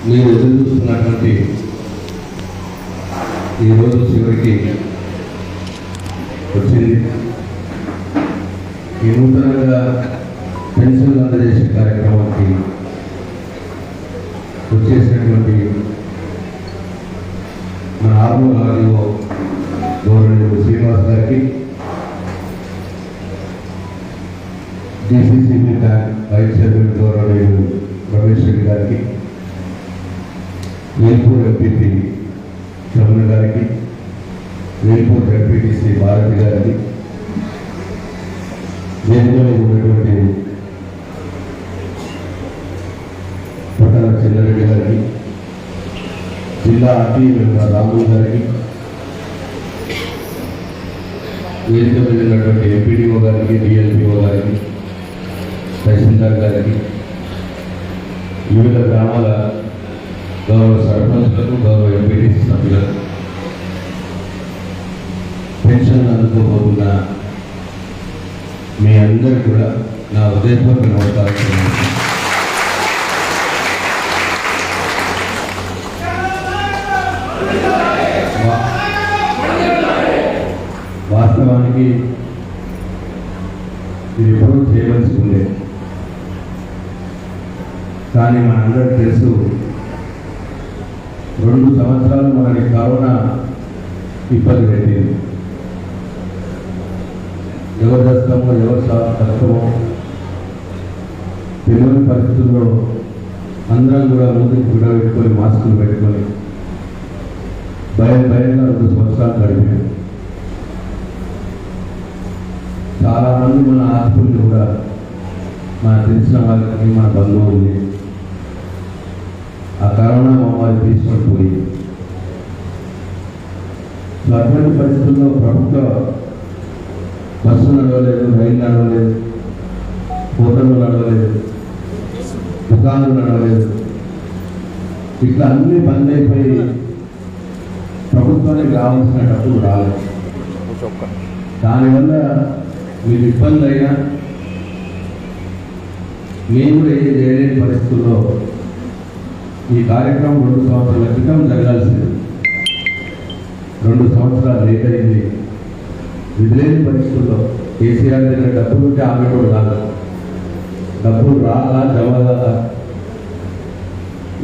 మీరు ఎదురు చూస్తున్నటువంటి ఈరోజు చివరికి వచ్చింది. ఈ నూతనంగా పెన్షన్లు అందజేసే కార్యక్రమానికి వచ్చేసినటువంటి మన ఆర్మూర్ ఆర్డీఓ గవర్నమెంట్ శ్రీనివాస్ గారికి, DCCB bank vice chairman government Ramesh Reddy గారికి, వేల్పూర్ ఎంపీపీ రమణ గారికి, వేల్పూర్ ఎంపీటీసీ భారతి గారికి, వేదికలో ఉన్నటువంటి పట్టణ చెన్నారెడ్డి గారికి, జిల్లా ఆర్టీ రాములు గారికి, వేదిక మీద ఉన్నటువంటి ఎంపీడీఓ గారికి, డిఎల్పీఓ గారికి, తహసీల్దార్ గారికి, వివిధ గ్రామాల గౌరవ సర్పంచులకు, గౌరవ ఎంపీటీసీ సభ్యులకు, పెన్షన్ అందుకోబోతున్న మీ అందరూ కూడా నా హృదయపూర్వక నమస్కారం. వాస్తవానికి ఇది ఎప్పుడూ చేయవలసి ఉండే, కానీ మనందరికీ తెలుసు 2 సంవత్సరాలు మనకి కరోనా ఇబ్బంది పెట్టింది. ఎవరు కష్టమో ఎవరు కష్టమో తెలియని పరిస్థితుల్లో అందరం కూడా ముందుకు పెట్టుకొని మాస్కులు పెట్టుకొని భయంగా 2 సంవత్సరాలు గడిపారు. చాలామంది మన ఆస్తులు కూడా మన తెలిసిన వాళ్ళకి, మన బంధువుల్ని ఆ కరోనా మహమ్మారి తీసుకొని పోయి, అటువంటి పరిస్థితుల్లో ప్రభుత్వ బస్సు నడవలేదు, రైలు నడవలేదు, హోటళ్ళు నడవలేదు, దుకాణాలు నడవలేదు. ఇట్లా అన్నీ బంద్ అయిపోయి ప్రభుత్వానికి రావాల్సిన డబ్బులు రాలేదు. దానివల్ల మీకు ఇబ్బంది అయినా మేము కూడా ఏం చేయలేని పరిస్థితుల్లో ఈ కార్యక్రమం 2 సంవత్సరాల క్రితం జరగాల్సింది. 2 సంవత్సరాలు లేట్ అయింది. విధులేని పరిస్థితుల్లో కేసీఆర్ దగ్గర డబ్బులు ఉంటే ఆమె కూడా కాదు, డబ్బులు రాగా జమగా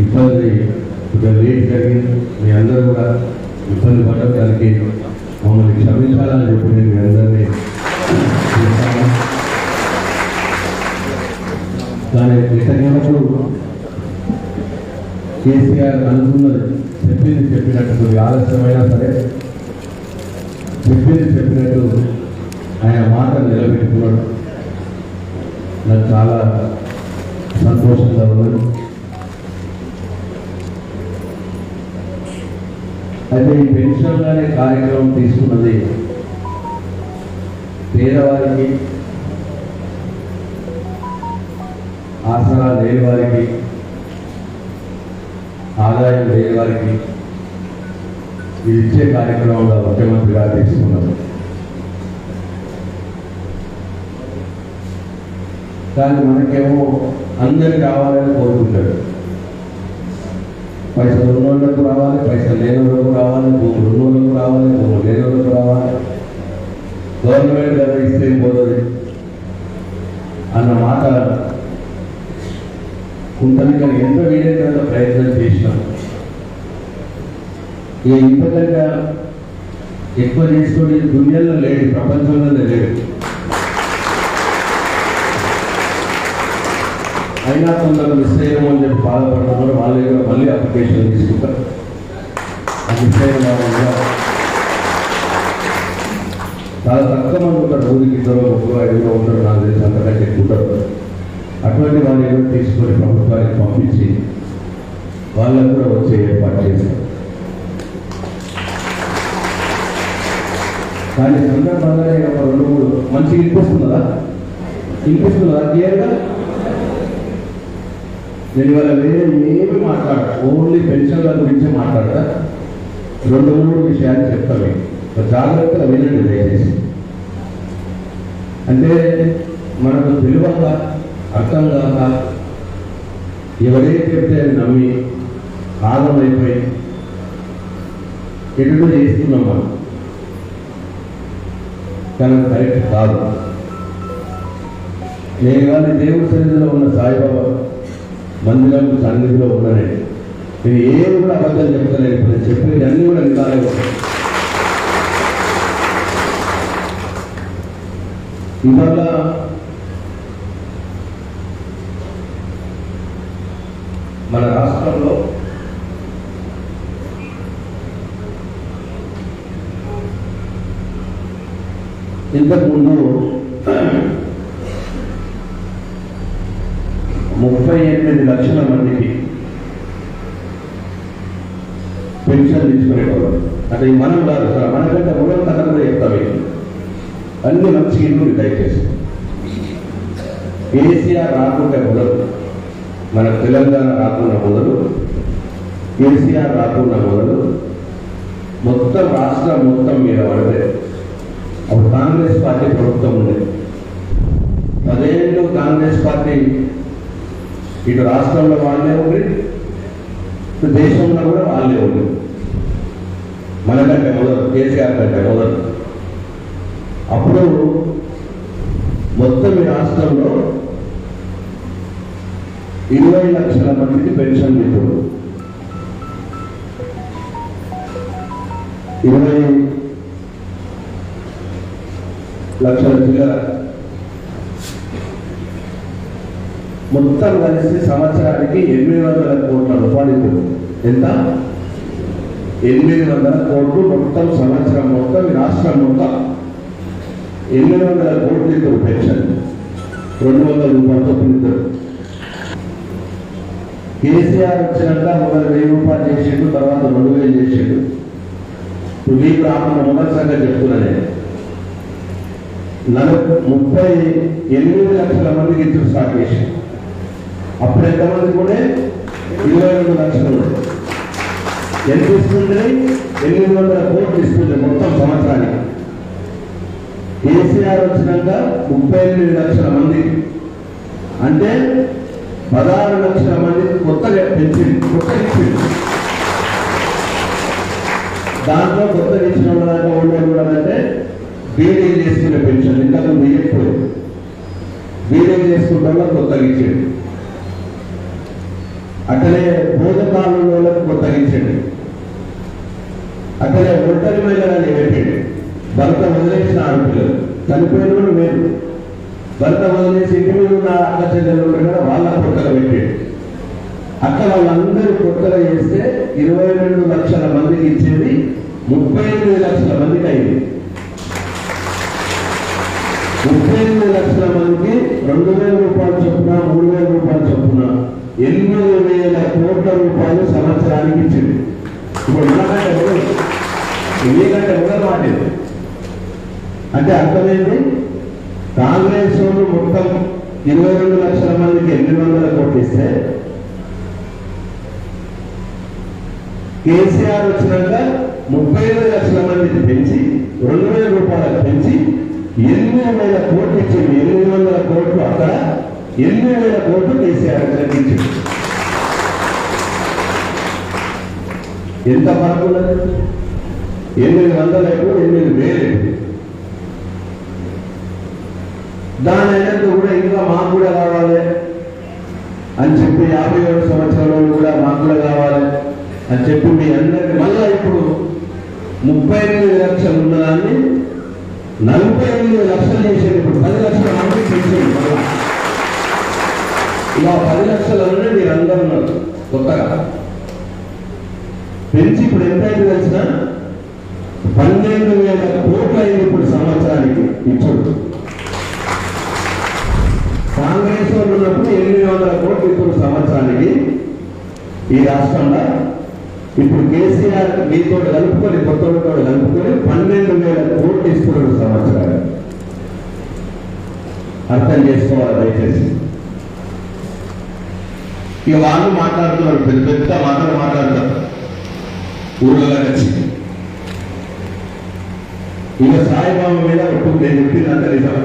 ఇబ్బంది కొద్దిగా లేట్ జరిగింది. మీ అందరూ కూడా ఇబ్బంది పడడానికి మమ్మల్ని క్షమించాలని చెప్పి నేను మీ అందరినీ దాని కృతజ్ఞతలు. కేసీఆర్ అనుకున్నది చెప్పినట్టు కొద్ది ఆలస్యమైనా సరే చెప్పినట్టు ఆయన మాట నిలబెట్టుకున్నాడు. నాకు చాలా సంతోషంగా ఉన్నది. అయితే ఈ పెన్షన్ అనే కార్యక్రమం తీసుకున్నది పేదవారికి, ఆసరా లేని వారికి, ఆదాయం లేని వారికి ఇది ఇచ్చే కార్యక్రమంలో ముఖ్యమంత్రి గారు తీసుకున్నారు. కానీ మనకేమో అందరికి రావాలని కోరుకుంటాడు. పైసలు ఉన్నోళ్ళకు రావాలి, పైసలు లేని వాళ్ళకు రావాలి, భూములు ఉన్నోళ్ళకు రావాలి, భూములు లేని వాళ్ళకు రావాలి, గవర్నమెంట్ కదా ఇస్తే పోతుంది అన్న మాట ఉంటుంది. కానీ ఎంత వీలైనంత ప్రయత్నం చేసినాం. ఈ ఇంతకంటే ఎక్కువ చేసుకొని దునియాలో లేడు, ప్రపంచంలోనే లేడు. అయినా కొందరు మిస్ అయ్యాము అని చెప్పి బాధపడుతున్నారు. వాళ్ళ దగ్గర మళ్ళీ అప్లికేషన్ తీసుకుంటారు. ఆ మిస్ అయిన వాళ్ళు చాలా తక్కువ మంది ఉంటారు. ఊరికి 2, 3, 5 ఉంటారు. నాకు తెలిసి అంతకంటే ఎక్కువ ఉంటారు. అటువంటి వాళ్ళు ఏదో తీసుకొని ప్రభుత్వానికి పంపించి వాళ్ళకు కూడా వచ్చే ఏర్పాటు చేశారు. కానీ సందర్భంగానే ఒక 2, 3 మంచిగా వినిపిస్తుందా క్లియర్గా? నేను ఇవాళ వేరే ఏమి మాట్లాడతా, ఓన్లీ పెన్షన్ల గురించి మాట్లాడతా. 2, 3 విషయాలు చెప్తాను. జాగ్రత్తగా వినండి దయచేసి. అంటే మనకు తెలియక, అర్థం కాక ఎవరైతే చెప్తే నమ్మి ఆగమైపోయి ఎటుగా చేస్తున్నాం మనం, కానీ కరెక్ట్ కాదు. నేను కానీ దేవుడి సన్నిధిలో ఉన్న సాయిబాబా మందిరం సన్నిధిలో ఉన్నానండి. నేను ఏమి కూడా అబద్ధాలు చెప్తలేదు. ఇప్పుడు నేను చెప్పేది అన్నీ కూడా నిజాలే. ఇవాళ మన రాష్ట్రంలో ఇంతకుముందు 38 లక్షల మందికి పెన్షన్ తీసుకునేవాళ్ళు. అంటే మనం కాదు సార్, మనకంటే మొదలు తగ్గ చెప్తాం. అన్ని మంచి ఇల్లు దయచేసి కేసీఆర్ రాకుండా మొదలు, మన తెలంగాణ రాకుండా మొదలు, కేసీఆర్ రాకుండా మొదలు మొత్తం రాష్ట్రం మొత్తం మీద పడితే అప్పుడు కాంగ్రెస్ పార్టీ ప్రభుత్వం ఉంది. 10 ఏళ్ళు కాంగ్రెస్ పార్టీ ఇటు రాష్ట్రంలో వాళ్ళే ఉంది, ఇటు దేశంలో కూడా వాళ్ళే ఉంది. మనకంటే మొదలు, కేసీఆర్ కంటే మొదలు. అప్పుడు మొత్తం ఈ రాష్ట్రంలో 20 లక్షల మందికి పెన్షన్ ఇస్తారు. 20 లక్షల చిల్లర మొత్తం కలిసి సంవత్సరానికి 800 కోట్ల రూపాయలు. ఎంత? 800 కోట్లు మొత్తం సంవత్సరం మొత్తం ఈ రాష్ట్రం మొత్తం 800 కోట్లు ఇస్తారు పెన్షన్. 200 రూపాయలతో ఇస్తారు. కేసీఆర్ వచ్చినాక మొదలు 1000 రూపాయలు చేసిండు, తర్వాత 2000 చేసిండు. ఇప్పుడు మీకు రాకుండా మొదటిసారిగా చెప్తున్నానే 38 లక్షల మందికి ఇచ్చి స్టార్ట్ చేసి, అప్పుడు ఎంతమంది కూడా 22 లక్షలు ఎంత ఇస్తుంది? 800 కోట్లు ఇస్తుంది మొత్తం సంవత్సరానికి. కేసీఆర్ వచ్చినాక 38 లక్షల మంది, అంటే 16 లక్షల మంది కొత్తగా పెంచింది, కొత్తగా ఇచ్చింది. దాంట్లో కొత్తగా ఇచ్చిన వాళ్ళంటే బీడీ చేసుకునే పెన్షన్. ఇంతకు వేయకపోయి బీడీ చేసుకుంటా కొత్తగా ఇచ్చాడు. అట్లనే భోజకాలంలో కొత్తగా ఇచ్చాడు. అట్లనే ఒంటరి మహిళలని పెట్టాడు. భర్త వదిలేసిన ఆడపిల్లలు, చనిపోయిన వాళ్ళు వేరు, భర్త వదిలేసి ఇంటి మీద ఉన్న అక్క చెల్లెలు కూడా వాళ్ళ కొత్తగా పెట్టాడు. అక్కడ వాళ్ళందరూ కొత్తగా చేస్తే 22 లక్షల మందికి ఇచ్చేది 38 లక్షల మందికి అయింది. 38 లక్షల మందికి 2000 రూపాయలు చొప్పున, 3000 రూపాయలు చొప్పున 8,000 కోట్ల రూపాయలు సంవత్సరానికి ఇచ్చింది. ఇప్పుడు మనకంటే మీకంటే మొదలు మాటేది. అంటే అర్థమైంది, కాంగ్రెస్ వాళ్ళు మొత్తం 22 లక్షల మందికి 800 కోట్లు ఇస్తే, కేసీఆర్ వచ్చినాక 35 లక్షల మందికి పెంచి 2000 రూపాయలకు పెంచి 8,000 కోట్లు ఇచ్చింది. 800 కోట్లు అక్కడ, 8,000 కోట్లు కేసీఆర్ తగ్గించింది. ఎంత మార్పు ఉన్నది? 800 8,000. దాని అయినంత కూడా ఇంకా మాకు కూడా కావాలి అని చెప్పి 57 సంవత్సరాలు కూడా మాకు కూడా కావాలి అని చెప్పి మీ అందరికీ మళ్ళా ఇప్పుడు 38 లక్షలు ఉన్నదాన్ని 48 లక్షలు చేసేది. ఇప్పుడు 10 లక్షల మంది పెంచేది. మళ్ళా ఇలా 10 లక్షలలోనే మీరు అందరూ ఉన్నారు. కొత్తగా పెంచి ఇప్పుడు ఎంత అయింది తెలిసిన 12,000 కోట్లు అయింది ఇప్పుడు సంవత్సరానికి ఇచ్చుడు. కాంగ్రెస్ వాళ్ళు ఉన్నప్పుడు 800 కోట్లు ఇప్పుడు సంవత్సరానికి ఈ రాష్ట్రంలో. ఇప్పుడు కేసీఆర్ మీతో కలుపుకొని, కొత్తతో కలుపుకొని 12,000 కోట్లు ఇస్తున్నాడు సంవత్సరాలు. అర్థం చేసుకోవాలి దయచేసి. ఇక వాళ్ళు మాట్లాడుతున్నారు, పెద్ద పెద్ద మాటలు మాట్లాడతారు ఊళ్ళో వచ్చి. ఇక సాయిబాబా మీద నేను చెప్పిందంత నిజం.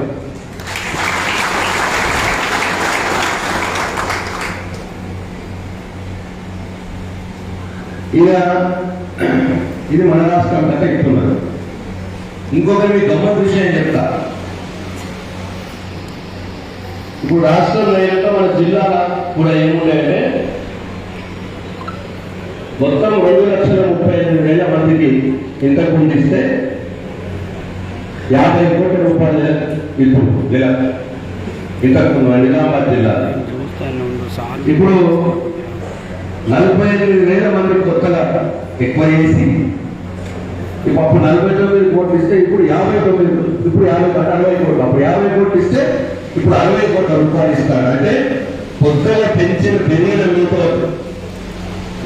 ఇక ఇది మన రాష్ట్రం కథ ఇస్తున్నారు. ఇంకొకరి మీ గమ్మత్ విషయం చెప్తా. ఇప్పుడు రాష్ట్రంలో అయినాక మన జిల్లాల కూడా ఏమున్నాయంటే మొత్తం 2,35,000 మందికి ఇంతకు ముందు ఇస్తే 50 కోట్ల రూపాయలు ఇప్పుడు ఇంతకు నిజామాబాద్ జిల్లా. ఇప్పుడు 48,000 మందికి కొత్తగా ఎక్కువ చేసి ఇప్పుడు అప్పుడు 49 కోట్లు ఇస్తే ఇప్పుడు 59, ఇప్పుడు 60 కోట్లు, అప్పుడు 50 కోట్లు ఇస్తే ఇప్పుడు 60 కోట్ల రూపాయలు ఇస్తాడు. అంటే కొత్తగా పెరిగిన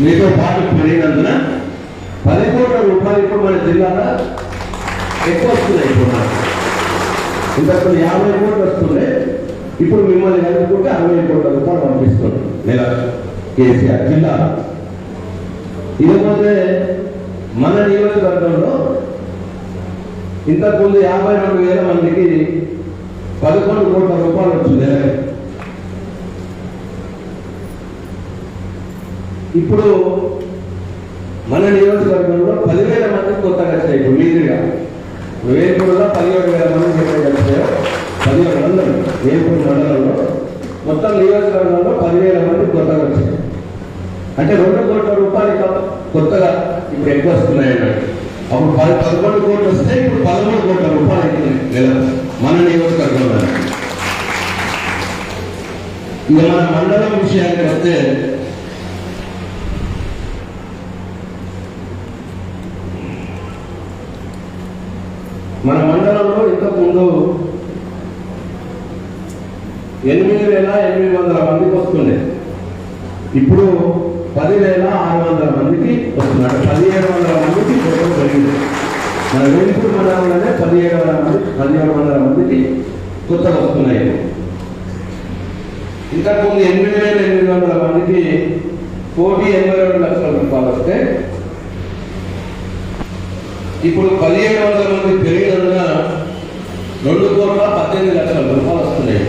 మీతో పాటు పెరిగినందున 10 కోట్ల రూపాయలు ఇప్పుడు మన జిల్లాలో ఎక్కువ వస్తున్నాయి. ఇప్పుడు ఇంతకు 50 కోట్లు వస్తుండే, ఇప్పుడు మిమ్మల్ని కలుపుకుంటే 60 కోట్ల రూపాయలు పంపిస్తుంది నెల కేసీఆర్ జిల్లా. ఇకపోతే మన నియోజకవర్గంలో ఇంతకుముందు 52,000 మందికి 11 కోట్ల రూపాయలు వచ్చింది. ఇప్పుడు మన నియోజకవర్గంలో 10,000 మందికి కొత్తగా వచ్చాయి. ఇప్పుడు మీదిగా వేపూరులో 17,000 మంది కలిసారు. 17,000 వేపూరు మండలంలో మొత్తం నియోజకవర్గంలో 10,000 మంది కొత్తగా వచ్చాయి. అంటే 2 కోట్ల రూపాయలు కొత్తగా ఇప్పుడు ఎక్కువ వస్తున్నాయి అన్నట్టు. అప్పుడు 11 కోట్లు వస్తే ఇప్పుడు 13 కోట్ల రూపాయలు అవుతున్నాయి మన నియోజకవర్గంలో. ఇక మన మండలం విషయానికి వస్తే మన మండలంలో ఇంతకుముందు 8,800 మందికి వస్తుండే, ఇప్పుడు 10,600 మందికి వస్తున్నాడు. 1,700 మందికి కొత్తగా పెరిగింది. మన వేణుపూర్ మండలంలోనే 1,700 మందికి కొత్తగా వస్తున్నాయి. ఇంతకుముందు 8,800 మందికి 1,82 లక్షల రూపాయలు వస్తే ఇప్పుడు 1,700 మంది పెరిగినందున 2,18 లక్షల రూపాయలు వస్తున్నాయి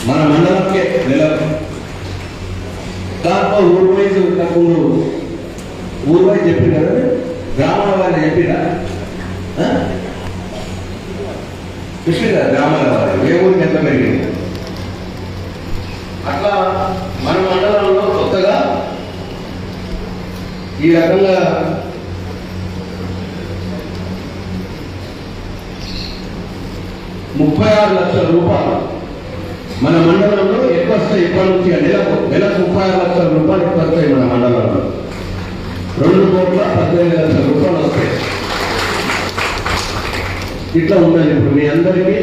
మన మండలంకే నెలకు. దాంట్లో ఊరు వైజ్ ఇంతకుముందు ఊరు వైజ్ చెప్పి కదా, గ్రామాల వారిని చెప్పిరా చెప్పిరా గ్రామాల వారి ఏ ఊరికి ఎంత పెరిగింది. అట్లా మన మండలంలో కొత్తగా ఈ రకంగా 36 లక్షల రూపాయలు మన మండలంలో ఎక్కువ వస్తాయి. ఇప్పటి నుంచి నెలకు 36 లక్షల రూపాయలు ఎక్కువ వస్తాయి మన మండలంలో. 2,18 లక్షల రూపాయలు వస్తాయి. ఇట్లా ఉన్నది. ఇప్పుడు మీ అందరికీ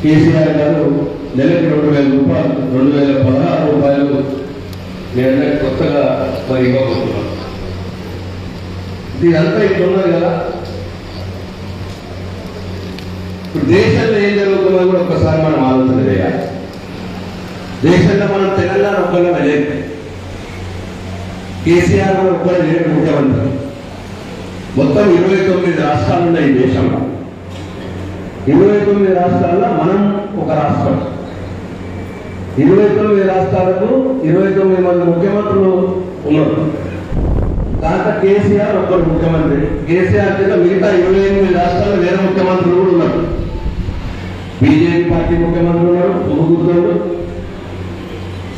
కేసీఆర్ గారు నెలకి 2,000 రూపాయలు, 2,016 రూపాయలు మీ అందరికి కొత్తగా మరి ఇవ్వబోతున్నాం. ఇదంతా ఇట్లా ఉన్నది కదా. ఇప్పుడు దేశంలో ఏం జరుగుతుందో కూడా ఒక్కసారి మనం ఆలోచన చేయాలి. దేశంలో మనం తెలంగాణ ఒక్కళ్ళ లేదు, కేసీఆర్ కూడా ఒక్కళ్ళు లేడు ముఖ్యమంత్రి. మొత్తం 29 రాష్ట్రాలు ఉన్నాయి ఈ దేశంలో. 29 రాష్ట్రాల్లో మనం ఒక రాష్ట్రం. 29 రాష్ట్రాలకు 29 మంది ముఖ్యమంత్రులు ఉన్నారు. దాంట్లో కేసీఆర్ ఒక్కరు ముఖ్యమంత్రి. కేసీఆర్ కింద మిగతా 28 రాష్ట్రాల్లో వేరే ముఖ్యమంత్రులు కూడా ఉన్నారు. బీజేపీ పార్టీ ముఖ్యమంత్రులు ఉన్నారు, గుర్తులు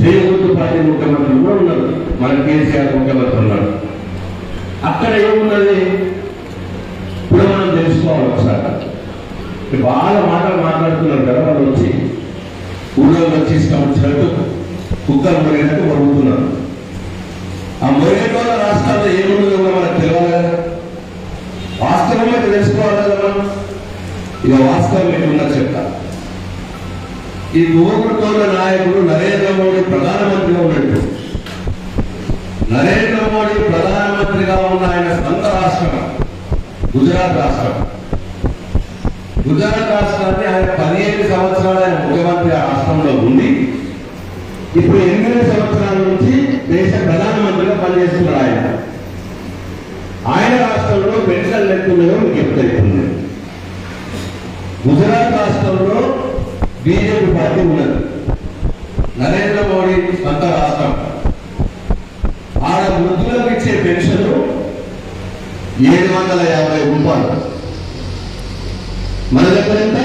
చేయగుర్తు పార్టీ ముఖ్యమంత్రులు కూడా ఉన్నారు. మన కేసీఆర్ ముఖ్యమంత్రి ఉన్నారు. అక్కడ ఏమున్నది ఇప్పుడు మనం తెలుసుకోవాలి ఒకసారి. బాగా మాటలు మాట్లాడుతున్నారు కదా వాళ్ళు, వచ్చి ఊళ్ళో వచ్చి ఇష్టం వచ్చినట్టు కుక్కలు మొరిగినట్టు మొరుగుతున్నారు. ఆ మొరిగేటోళ్ళ రాష్ట్రాల్లో ఏముందో కూడా మనకు తెలియాలి కదా, వాస్తవంగా తెలుసుకోవాలి కదా మనం. ఇక వాస్తవం ఎట్లున్నా చెప్తా. ఈ ఊరుకోళ్ళ నాయకుడు నరేంద్ర మోడీ ప్రధానమంత్రిగా ఉన్నట్టు, నరేంద్ర మోడీ ప్రధానమంత్రిగా ఉన్న ఆయన సొంత రాష్ట్రం గుజరాత్ రాష్ట్రం. గుజరాత్ రాష్ట్రాన్ని ఆయన 15 సంవత్సరాలు ఆయన ముఖ్యమంత్రి ఆ రాష్ట్రంలో ఉండి ఇప్పుడు 8 సంవత్సరాల నుంచి దేశ ప్రధానమంత్రిగా పనిచేస్తున్నాడు ఆయన. ఆయన రాష్ట్రంలో పెన్షన్ లెక్కలు మీకు ఎప్పుడైతుంది. గుజరాత్ రాష్ట్రంలో బీజేపీ పార్టీ ఉన్నది, నరేంద్ర మోడీ సొంత రాష్ట్రం. 750 రూపాయలు. మన దగ్గర ఎంత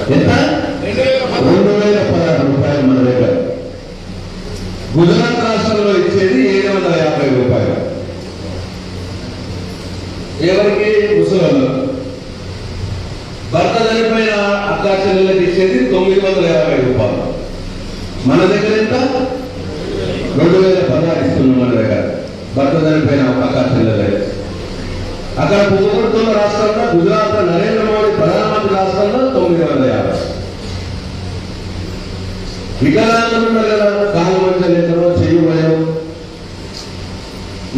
2016 రూపాయలు మన దగ్గర. గుజరాత్ రాష్ట్రంలో ఇచ్చేది 750 రూపాయలు. ఎవరికి? ముసలి భర్త చనిపోయిన అక్క చెల్లెలకు ఇచ్చేది 950 రూపాయలు. మన దగ్గర ఎంత? 2016 ఇస్తున్నాం మన దగ్గర భర్త చనిపోయిన అక్క చెల్లెలకు. అక్కడ పువ్వుతున్న రాష్ట్రంలో గుజరాత్ నరేంద్ర మోడీ ప్రధానమంత్రి రాష్ట్రంలో 950. వికలాంగులు ఉన్నారు కదా, కాలు మంచి లేకనో చెయ్యి భయం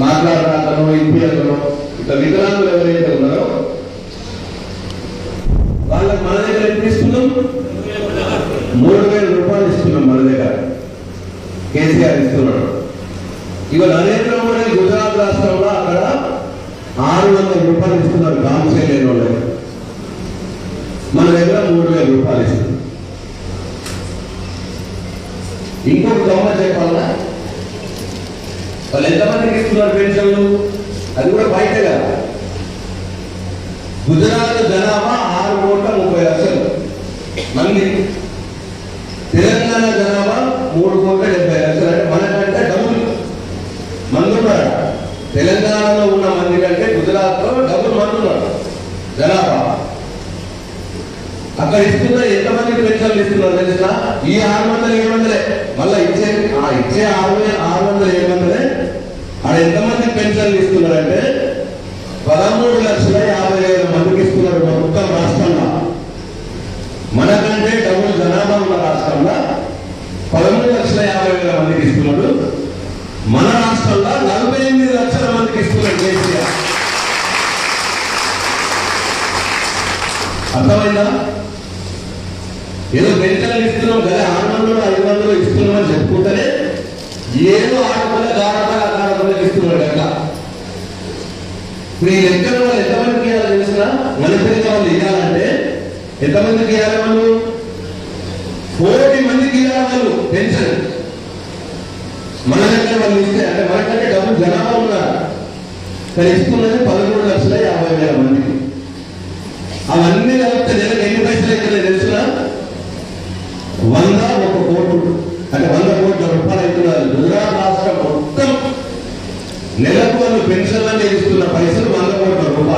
మాట్లాడరాకనో ఇంపియకనో ఇట్లా వికలాంగులు ఎవరైతే ఉన్నారో వాళ్ళకి మన దగ్గర ఎంత ఇస్తున్నాం? 3000 రూపాయలు ఇస్తున్నాం మన దగ్గర. కేసీఆర్ ఇస్తున్నాడు. ఇక నరేంద్ర మోడీ గుజరాత్ రాష్ట్రంలో అక్కడ 600 రూపాయలు ఇస్తున్నారు కాంసే లేని వాళ్ళకి. మన దగ్గర 3000 రూపాయలు ఇస్తున్నారు. ఇంకొక గమ్మ చెప్పాలా, వాళ్ళు ఎంతమందికి ఇస్తున్నారు పెన్షన్లు? అది కూడా బయట కదా. గుజరాత్ జనాభా 6,30,00,000 మంది, తెలంగాణ జనాభా 3,70,00,000. అంటే మనకంటే డబుల్ మంది ఉన్నారు. తెలంగాణలో ఉన్న మంది కంటే గుజరాత్ లో డబుల్ మంది ఉన్నారు జనాభా. అక్కడ ఇస్తున్న ఎంతమందికి పెన్షన్లు ఇస్తున్నారు తెలిసిన? ఈ 600-700 మళ్ళీ ఇచ్చే 600-700 అక్కడ ఎంతమందికి పెన్షన్లు ఇస్తున్నారంటే 13,50,000 మందికి ఇస్తున్నారు మొత్తం రాష్ట్రంలో. మనకంటే డబుల్ జనాభా ఉన్న రాష్ట్రంలో 13,50,000 మందికి ఇస్తున్నాడు. మన రాష్ట్రంలో 48 లక్షల మందికి ఇస్తున్నాడు కేసీఆర్. అర్థమైందా? ఏదో పెన్షన్లు ఇస్తున్నాం కదా, 600-500 ఇస్తున్నామని చెప్పుకుంటేనే ఏదో ఆడపిల్లకి ఇస్తున్నాడు కదా. ఇప్పుడు ఈ లెక్కలు వాళ్ళు ఎంతమందికి ఇవ్వాలి తెలిసిన? మన పిల్లలు వాళ్ళు ఇవ్వాలంటే ఎంతమందికి ఇవ్వాలి? వాళ్ళు 1,00,00,000 మందికి ఇవ్వాలి వాళ్ళు పెన్షన్. మన దగ్గర వాళ్ళు ఇస్తే అంటే మనకంటే డబ్బులు జనాభా ఉన్నారు కానీ ఇస్తున్నది 13,50,000 మందికి. అవన్నీ కలిపితే నెలకు ఎన్ని పైసలు అవుతున్నాయి తెలిసిన? 101 కోట్లు, అంటే 100 కోట్ల రూపాయలు అవుతున్నారు. గుజరాత్ రాష్ట్రం మొత్తం నెలకు వాళ్ళు పెన్షన్లన్నీ ఇస్తున్న పైసలు 100 కోట్ల రూపాయలు.